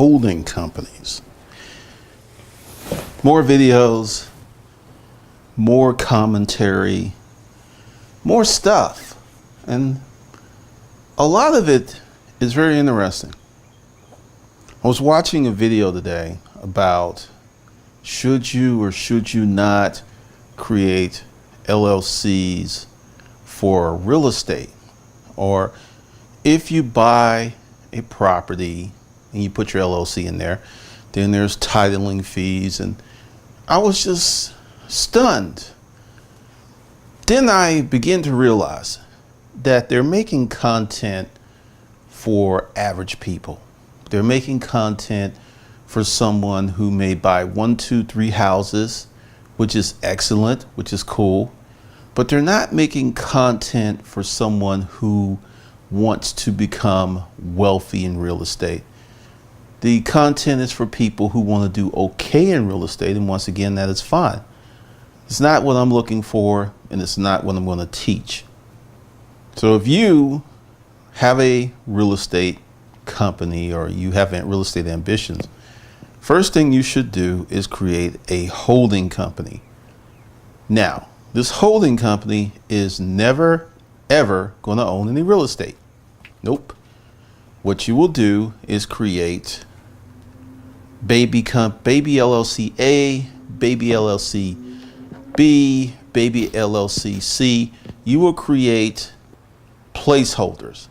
holding companies. More videos, more commentary, more stuff. And a lot of it is very interesting. I was watching a video today about should you or should you not create LLCs for real estate, or if you buy a property and you put your LLC in there, then there's titling fees. And I was just stunned. Then I began to realize that they're making content for average people. They're making content for someone who may buy 1, 2, 3 houses, which is excellent, which is cool. But they're not making content for someone who wants to become wealthy in real estate. The content is for people who want to do okay in real estate. And once again, that is fine. It's not what I'm looking for, and it's not what I'm going to teach. So if you have a real estate company or you have real estate ambitions, first thing you should do is create a holding company. Now, this holding company is never, ever going to own any real estate. Nope. What you will do is create baby LLC A, baby LLC B, baby LLC C. You will create placeholders.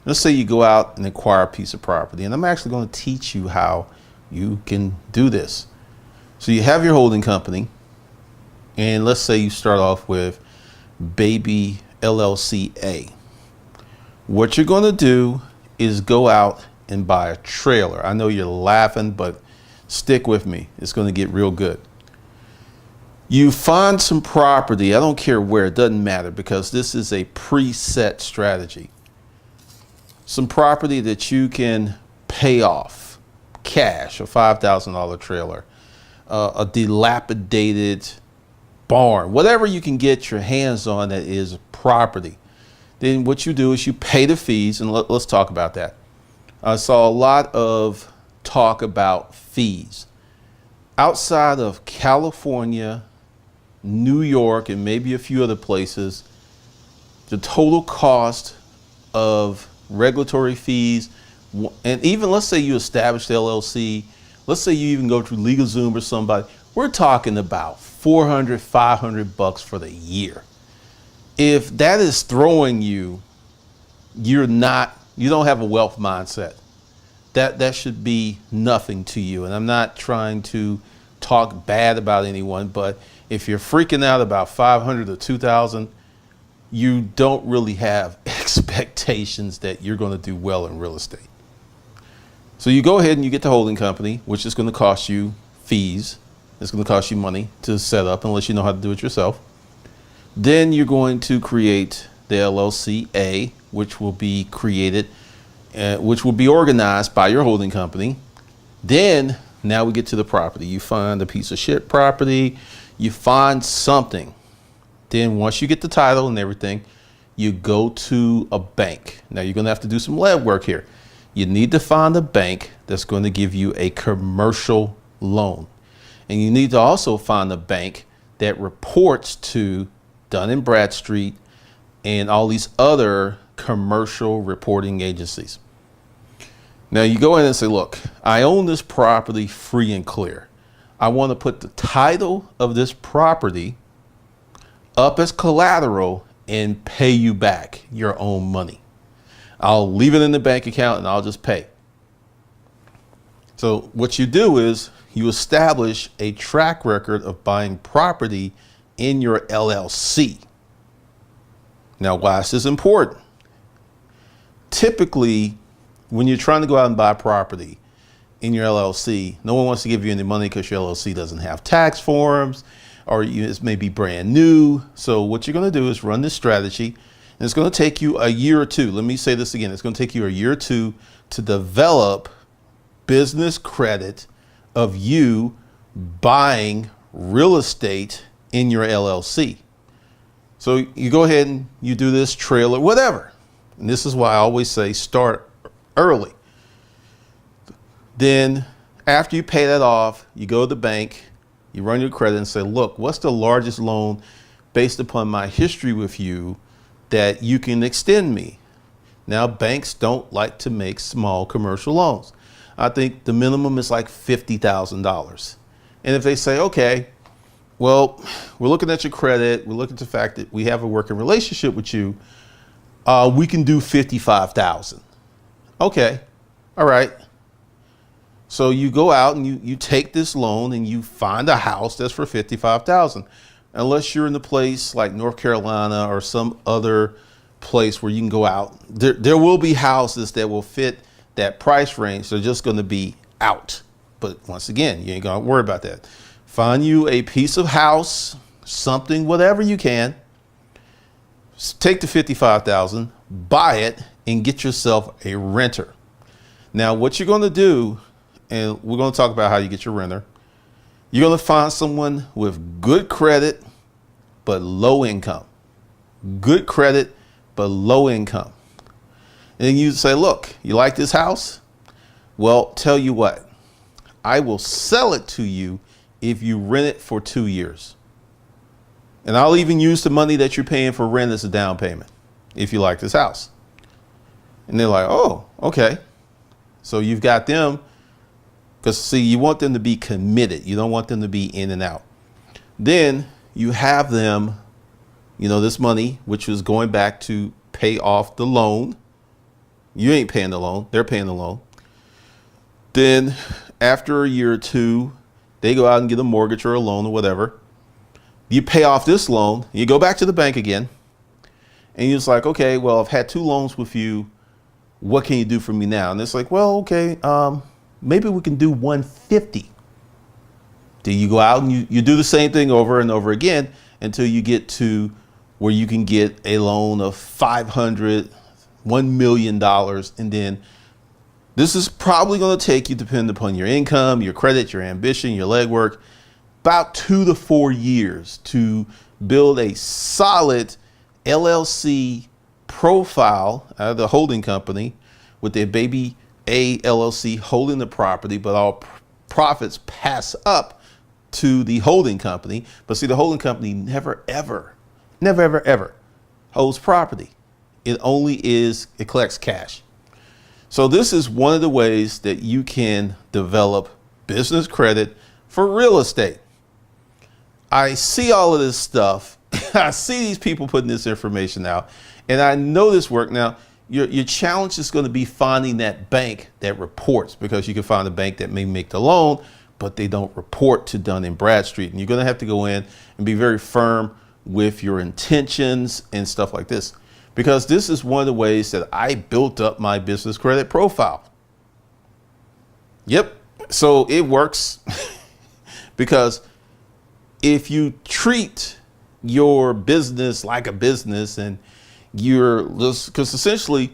Let's say you go out and acquire a piece of property, and I'm actually going to teach you how you can do this. So you have your holding company, and let's say you start off with baby LLC A. What you're going to do is go out and buy a trailer. I know you're laughing, but stick with me. It's going to get real good. You find some property. I don't care where, it doesn't matter, because this is a preset strategy. Some property that you can pay off cash, a $5,000 trailer, a dilapidated barn, whatever you can get your hands on that is property. Then what you do is you pay the fees, and let's talk about that. I saw a lot of talk about fees. Outside of California, New York, and maybe a few other places, the total cost of regulatory fees, and even let's say you establish the LLC, let's say you even go through LegalZoom or somebody, we're talking about $400, $500 for the year. If that is throwing you, you don't have a wealth mindset. That should be nothing to you. And I'm not trying to talk bad about anyone, but if you're freaking out about 500 or 2,000, you don't really have expectations that you're going to do well in real estate. So you go ahead and you get the holding company, which is going to cost you fees. It's going to cost you money to set up unless you know how to do it yourself. Then you're going to create the LLC A, which will be created, which will be organized by your holding company. Then now we get to the property. You find a piece of shit property, you find something. Then once you get the title and everything, you go to a bank. Now you're going to have to do some lab work here. You need to find a bank that's going to give you a commercial loan. And you need to also find a bank that reports to Dun & Bradstreet and all these other commercial reporting agencies. Now you go in and say, look, I own this property free and clear. I want to put the title of this property up as collateral and pay you back your own money. I'll leave it in the bank account and I'll just pay. So what you do is you establish a track record of buying property in your LLC. Now, why is this important? Typically, when you're trying to go out and buy property in your LLC, no one wants to give you any money because your LLC doesn't have tax forms, or it may be brand new. So what you're going to do is run this strategy, and it's going to take you a year or two. Let me say this again. It's going to take you a year or two to develop business credit of you buying real estate in your LLC. So you go ahead and you do this trailer, whatever. And this is why I always say start early. Then after you pay that off, you go to the bank, you run your credit and say, look, what's the largest loan based upon my history with you that you can extend me? Now, banks don't like to make small commercial loans. I think the minimum is like $50,000. And if they say, okay, well, we're looking at your credit, we're looking at the fact that we have a working relationship with you, we can do 55,000. Okay, all right. So you go out and you take this loan and you find a house that's for 55,000. Unless you're in the place like North Carolina or some other place where you can go out, there will be houses that will fit that price range. They're just going to be out. But once again, you ain't going to worry about that. Find you a piece of house, something, whatever you can. Take the 55,000, buy it, and get yourself a renter. Now, what you're going to do, and we're going to talk about how you get your renter. You're going to find someone with good credit, but low income. Good credit, but low income. And then you say, look, you like this house? Well, tell you what, I will sell it to you if you rent it for 2 years. And I'll even use the money that you're paying for rent as a down payment if you like this house. And they're like, oh, okay. So you've got them. Because, see, you want them to be committed. You don't want them to be in and out. Then you have them, this money, which was going back to pay off the loan. You ain't paying the loan. They're paying the loan. Then after a year or two, they go out and get a mortgage or a loan or whatever. You pay off this loan. You go back to the bank again. And you're just like, okay, well, I've had 2 loans with you. What can you do for me now? And it's like, well, okay, maybe we can do 150. Then you go out and you do the same thing over and over again until you get to where you can get a loan of $500, $1 million. And then this is probably going to take you, depending upon your income, your credit, your ambition, your legwork, about 2 to 4 years to build a solid LLC profile out of the holding company with their baby A LLC holding the property, but all profits pass up to the holding company. But see, the holding company never, ever holds property. It collects cash. So this is one of the ways that you can develop business credit for real estate. I see all of this stuff. I see these people putting this information out, and I know this work. Now, your challenge is going to be finding that bank that reports, because you can find a bank that may make the loan, but they don't report to Dun & Bradstreet. And you're going to have to go in and be very firm with your intentions and stuff like this, because this is one of the ways that I built up my business credit profile. Yep. So it works because if you treat your business like a business, and because essentially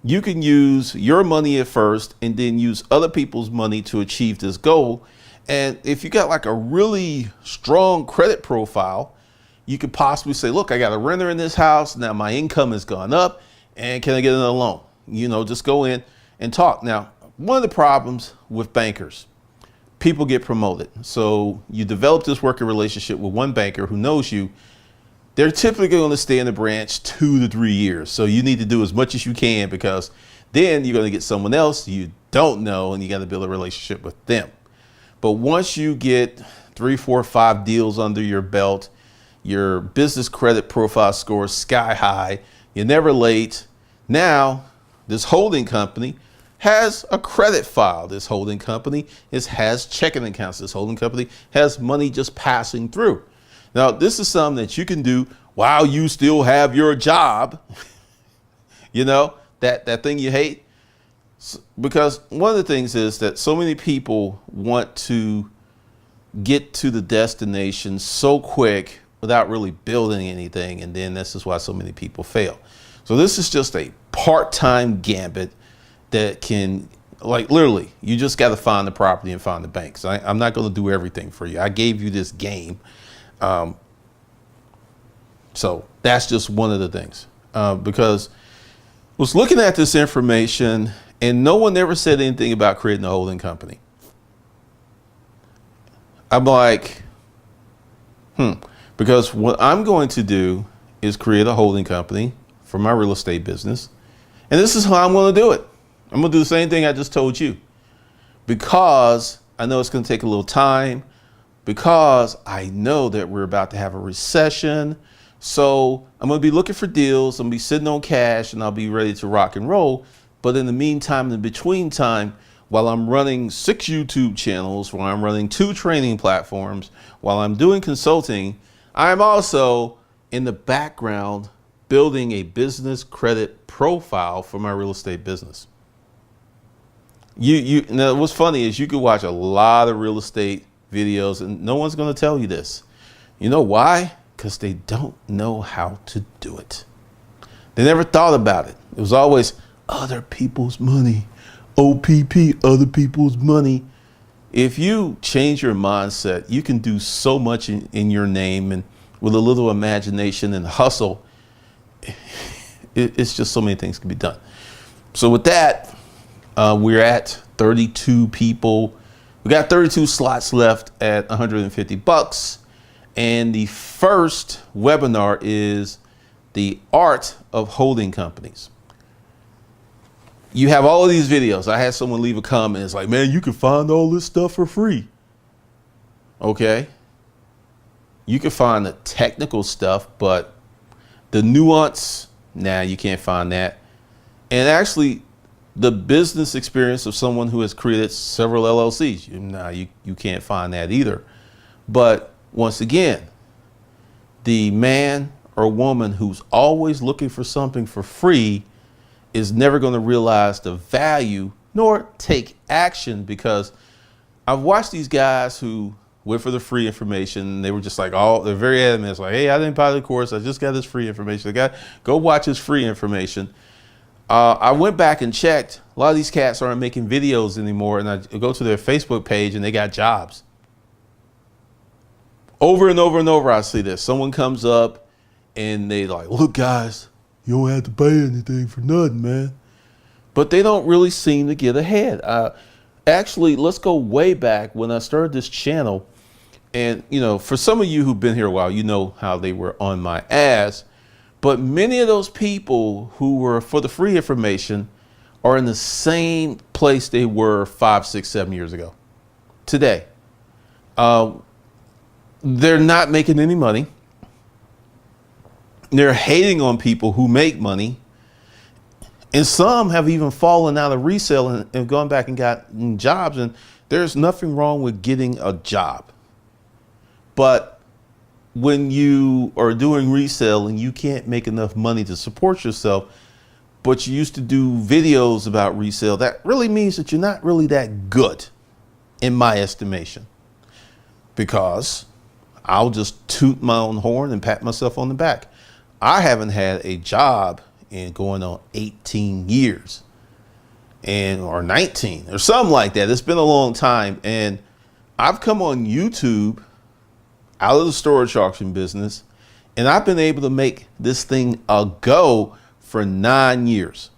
you can use your money at first and then use other people's money to achieve this goal. And if you got like a really strong credit profile, you could possibly say, look, I got a renter in this house. Now my income has gone up, and can I get another loan? Just go in and talk. Now, one of the problems with bankers, people get promoted. So you develop this working relationship with one banker who knows you. They're typically going to stay in the branch 2 to 3 years. So you need to do as much as you can, because then you're going to get someone else you don't know, and you got to build a relationship with them. But once you get 3, 4, 5 deals under your belt, your business credit profile scores sky high, you're never late. Now, this holding company has a credit file. This holding company has checking accounts. This holding company has money just passing through. Now, this is something that you can do while you still have your job, that thing you hate. Because one of the things is that so many people want to get to the destination so quick without really building anything. And then this is why so many people fail. So this is just a part-time gambit that can, like, literally, you just got to find the property and find the bank. So I'm not going to do everything for you. I gave you this game. So that's just one of the things, because I was looking at this information, And no one ever said anything about creating a holding company. I'm like, because what I'm going to do is create a holding company for my real estate business. And this is how I'm going to do it. I'm going to do the same thing I just told you, because I know it's going to take a little time, because I know that we're about to have a recession. So I'm going to be looking for deals. I'm going to be sitting on cash, and I'll be ready to rock and roll. But in the meantime, in between time, while I'm running 6 YouTube channels, while I'm running 2 training platforms, while I'm doing consulting, I'm also in the background building a business credit profile for my real estate business. Now, what's funny is you can watch a lot of real estate videos and no one's going to tell you this. You know why? Because they don't know how to do it. They never thought about it. It was always other people's money. OPP, other people's money. If you change your mindset, you can do so much in your name, and with a little imagination and hustle, it's just so many things can be done. So with that, we're at 32 people. We got 32 slots left at $150. And the first webinar is the art of holding companies. You have all of these videos. I had someone leave a comment. It's like, man, you can find all this stuff for free. Okay. You can find the technical stuff, but the nuance, nah, you can't find that. And actually, the business experience of someone who has created several LLCs, nah, you can't find that either. But once again, the man or woman who's always looking for something for free is never going to realize the value nor take action, because I've watched these guys who went for the free information. They were just like, they're very adamant. It's like, hey, I didn't buy the course. I just got this free information. Go watch this free information. I went back and checked. A lot of these cats aren't making videos anymore. And I go to their Facebook page and they got jobs. Over and over and over, I see this. Someone comes up and they like, look, guys, you don't have to pay anything for nothing, man. But they don't really seem to get ahead. Actually, let's go way back when I started this channel. And, you know, for some of you who've been here a while, you know how they were on my ass. But many of those people who were for the free information are in the same place they were 5, 6, 7 years ago. Today, they're not making any money. They're hating on people who make money. And some have even fallen out of resale and gone back and gotten jobs. And there's nothing wrong with getting a job. But when you are doing resale and you can't make enough money to support yourself, but you used to do videos about resale, that really means that you're not really that good, in my estimation. Because I'll just toot my own horn and pat myself on the back. I haven't had a job in going on 18 years or 19 or something like that. It's been a long time. And I've come on YouTube out of the storage auction business, and I've been able to make this thing a go for 9 years.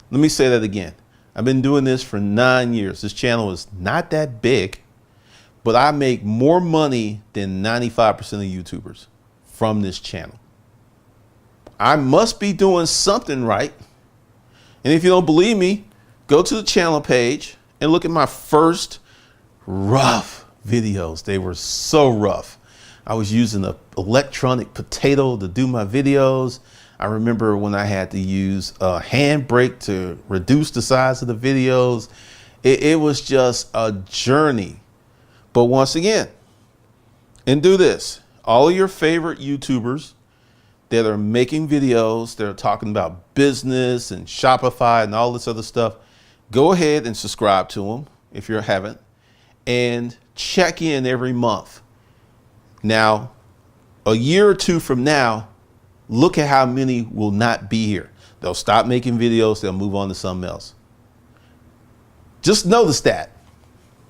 Let me say that again. I've been doing this for 9 years. This channel is not that big, but I make more money than 95% of YouTubers from this channel. I must be doing something right. And if you don't believe me, go to the channel page and look at my first rough videos. They were so rough. I was using an electronic potato to do my videos. I remember when I had to use a handbrake to reduce the size of the videos. It was just a journey. But once again, and do this, all of your favorite YouTubers that are making videos, that are talking about business and Shopify and all this other stuff, go ahead and subscribe to them if you haven't, and check in every month. Now, a year or two from now, look at how many will not be here. They'll stop making videos. They'll move on to something else. Just notice that,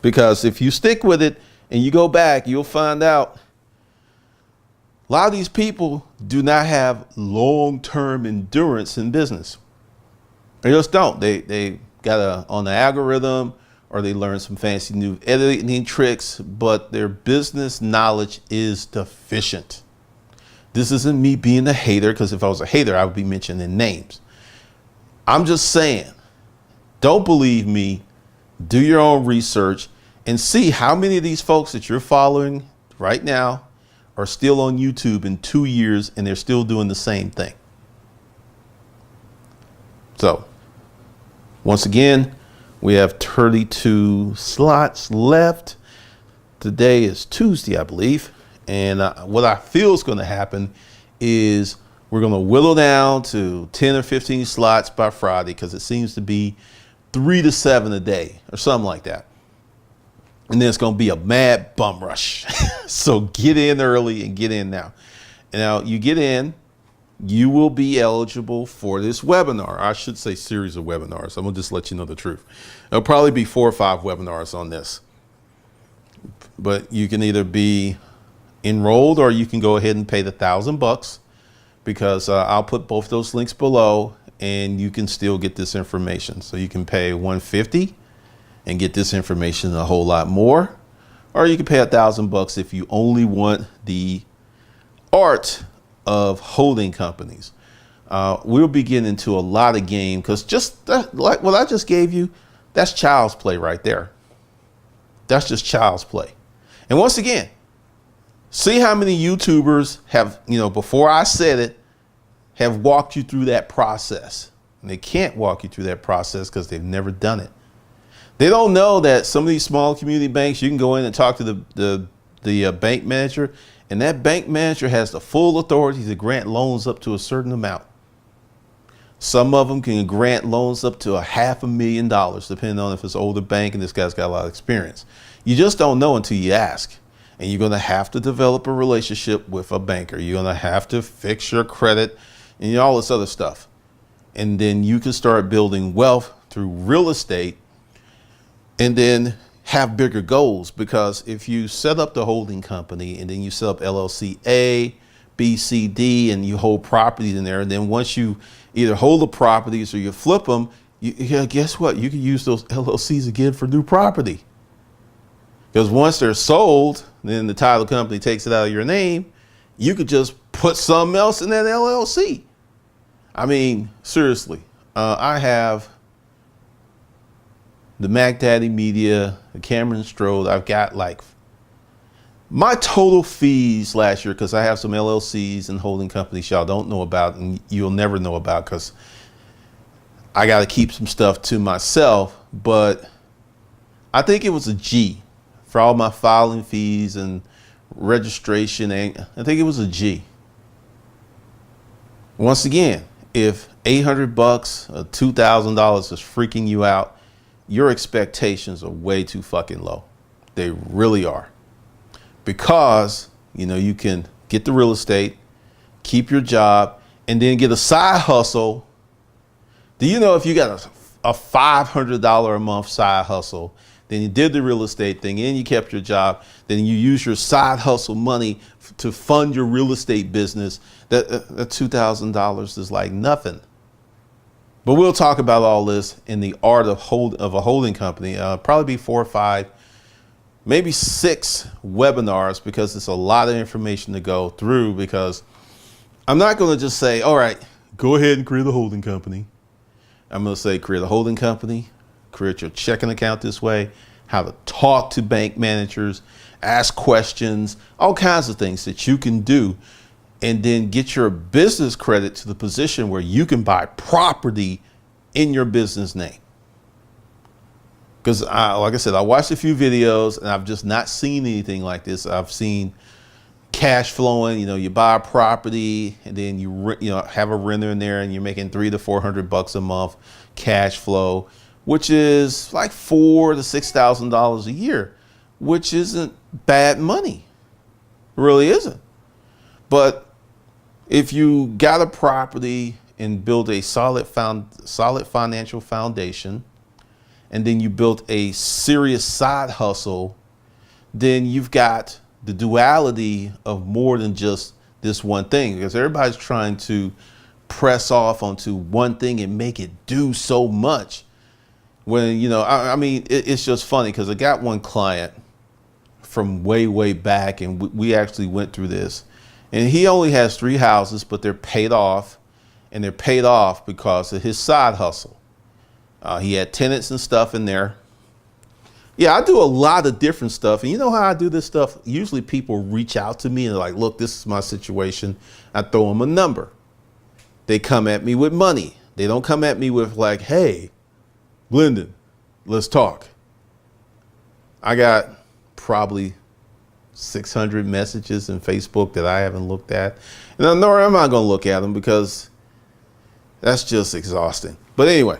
because if you stick with it and you go back, you'll find out a lot of these people do not have long-term endurance in business. They just don't. They got on the algorithm, or they learn some fancy new editing tricks, but their business knowledge is deficient. This isn't me being a hater, because if I was a hater, I would be mentioning names. I'm just saying, don't believe me. Do your own research and see how many of these folks that you're following right now are still on YouTube in 2 years and they're still doing the same thing. So, once again, we have 32 slots left. Today is Tuesday, I believe. And what I feel is going to happen is we're going to whittle down to 10 or 15 slots by Friday, because it seems to be 3 to 7 a day or something like that. And then it's going to be a mad bum rush. So get in early and get in now. And now you get in, you will be eligible for this webinar. I should say series of webinars. I'm going to just let you know the truth. There'll probably be 4 or 5 webinars on this. But you can either be enrolled, or you can go ahead and pay the $1,000, because I'll put both those links below, and you can still get this information. So you can pay $150 and get this information a whole lot more, or you can pay $1,000 if you only want the art of holding companies. We'll be getting into a lot of game, because just like what I just gave you, that's child's play right there. That's just child's play. And once again, see how many YouTubers have, before I said it, have walked you through that process. And they can't walk you through that process because they've never done it. They don't know that some of these small community banks, you can go in and talk to the bank manager, and that bank manager has the full authority to grant loans up to a certain amount. Some of them can grant loans up to $500,000, depending on if it's an older bank and this guy's got a lot of experience. You just don't know until you ask. And you're going to have to develop a relationship with a banker. You're going to have to fix your credit and all this other stuff. And then you can start building wealth through real estate, and then have bigger goals. Because if you set up the holding company and then you set up LLC A, B, C, D, and you hold properties in there, and then once you either hold the properties or you flip them, guess what? You can use those LLCs again for new property. Because once they're sold, then the title company takes it out of your name. You could just put something else in that LLC. I mean, seriously, I have the Mac Daddy Media, the Cameron Strode. I've got like my total fees last year, because I have some LLCs and holding companies y'all don't know about, and you'll never know about, because I got to keep some stuff to myself. But I think it was a G. For all my filing fees and registration, and I think it was a G. Once again, if $800 or $2,000 is freaking you out, your expectations are way too fucking low. They really are. Because, you can get the real estate, keep your job, and then get a side hustle. Do you know if you got a $500 a month side hustle, then you did the real estate thing and you kept your job, then you use your side hustle money to fund your real estate business, that $2,000 is like nothing. But we'll talk about all this in the art of a holding company. Probably be 4 or 5, maybe 6 webinars, because it's a lot of information to go through. Because I'm not going to just say, all right, go ahead and create a holding company. I'm going to say, create a holding company, create your checking account this way, how to talk to bank managers, ask questions, all kinds of things that you can do, and then get your business credit to the position where you can buy property in your business name. Because like I said, I watched a few videos and I've just not seen anything like this. I've seen cash flowing, you buy a property and then you have a renter in there and you're making $300 to $400 a month cash flow, which is like $4,000 to $6,000 a year, which isn't bad money. It really isn't. But if you got a property and build a solid financial foundation, and then you built a serious side hustle, then you've got the duality of more than just this one thing. Because everybody's trying to press off onto one thing and make it do so much. When, I mean, it's just funny because I got one client from way back, and we actually went through this. And he only has 3 houses, but they're paid off. And they're paid off because of his side hustle. He had tenants and stuff in there. Yeah, I do a lot of different stuff. And you know how I do this stuff? Usually people reach out to me and they're like, look, this is my situation. I throw them a number. They come at me with money. They don't come at me with like, hey, Glendon, let's talk. I got probably 600 messages in Facebook that I haven't looked at. And nor am I going to look at them because that's just exhausting. But anyway,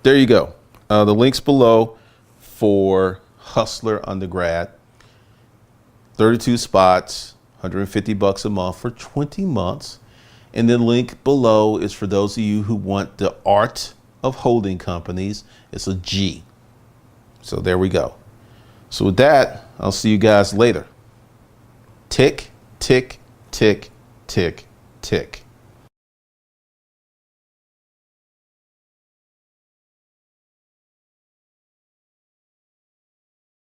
there you go. The link's below for Hustler Undergrad. 32 spots, $150 a month for 20 months. And the link below is for those of you who want the art of holding companies. It's a G. So there we go. So with that, I'll see you guys later. Tick, tick, tick, tick, tick.